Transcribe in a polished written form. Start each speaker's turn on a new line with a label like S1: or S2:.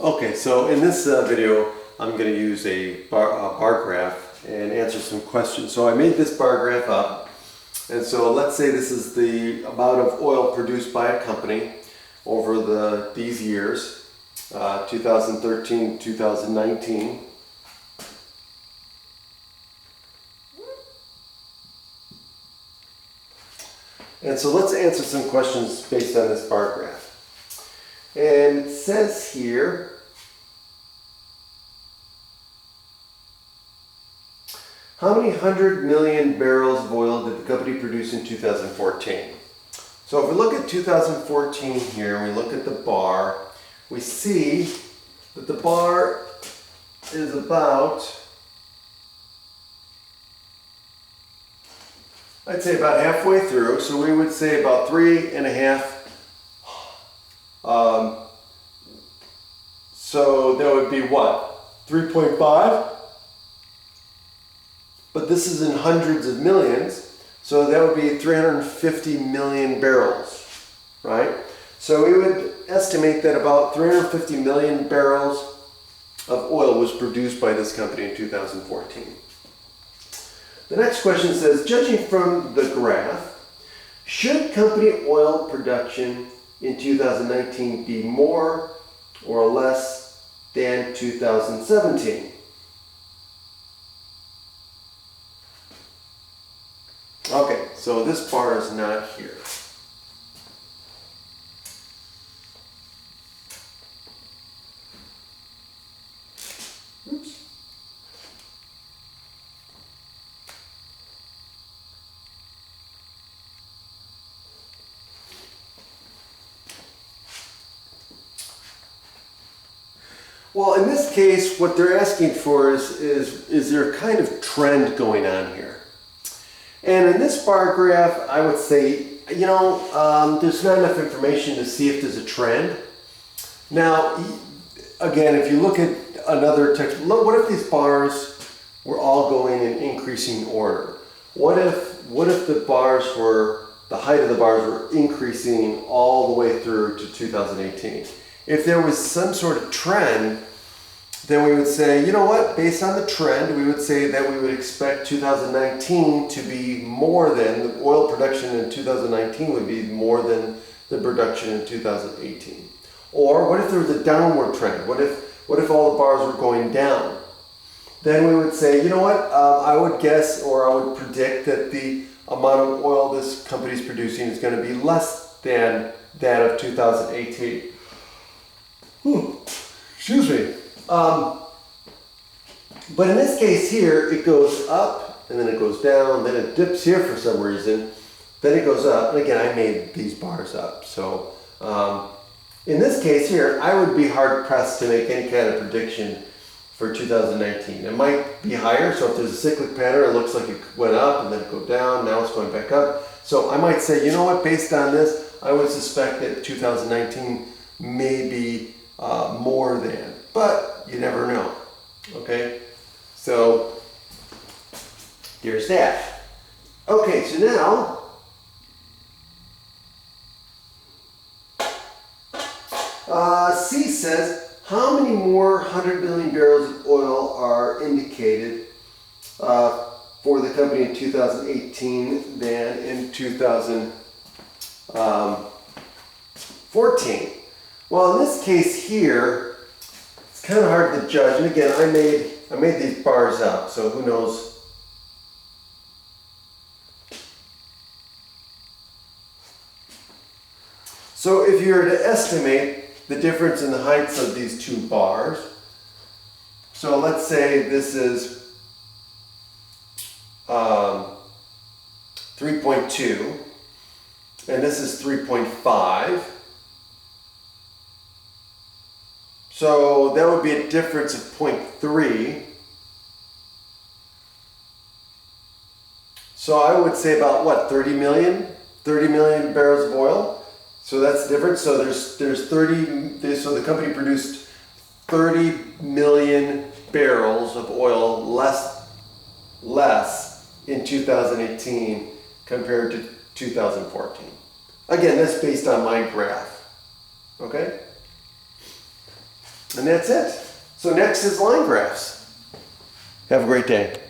S1: Okay, so in this video, I'm going to use a bar graph and answer some questions. So I made this bar graph up, and so let's say this is the amount of oil produced by a company over these years, 2013, 2019. And so let's answer some questions based on this bar graph. And it says here, how many 100 million barrels of oil did the company produce in 2014? So if we look at 2014 here, and we look at the bar, we see that the bar is about, I'd say about halfway through, so we would say about 3.5. So that would be what? 3.5? But this is in hundreds of millions, so that would be 350 million barrels, right? So we would estimate that about 350 million barrels of oil was produced by this company in 2014. The next question says, judging from the graph, should company oil production in 2019 be more or less than 2017? Okay, so this bar is not here. Oops. Well, in this case, what they're asking for is there a kind of trend going on here? And in this bar graph, I would say, there's not enough information to see if there's a trend. Now, again, if you look at another text, what if these bars were all going in increasing order? What if the height of the bars were increasing all the way through to 2018? If there was some sort of trend, then we would say, you know what, based on the trend, we would say that we would expect 2019 to be more than, the oil production in 2019 would be more than the production in 2018. Or what if there was a downward trend? What if all the bars were going down? Then we would say, you know what, I would guess, or I would predict that the amount of oil this company is producing is going to be less than that of 2018. Excuse me. But in this case here, it goes up, and then it goes down, then it dips here for some reason, then it goes up, and again, I made these bars up. So in this case here, I would be hard-pressed to make any kind of prediction for 2019. It might be higher, so if there's a cyclic pattern, it looks like it went up, and then it go down, now it's going back up. So I might say, you know what, based on this, I would suspect that 2019 may be more than, but you never know. Okay, so here's that. Okay, so now C says, how many more 100 million barrels of oil are indicated for the company in 2018 than in 2014? Well, in this case here, it's kind of hard to judge. And again, I made these bars up, so who knows? So if you were to estimate the difference in the heights of these two bars, so let's say this is 3.2, and this is 3.5. So that would be a difference of 0.3. So I would say about what, 30 million barrels of oil. So that's different. So there's 30. So the company produced 30 million barrels of oil less in 2018 compared to 2014. Again, that's based on my graph. Okay. And that's it. So next is line graphs. Have a great day.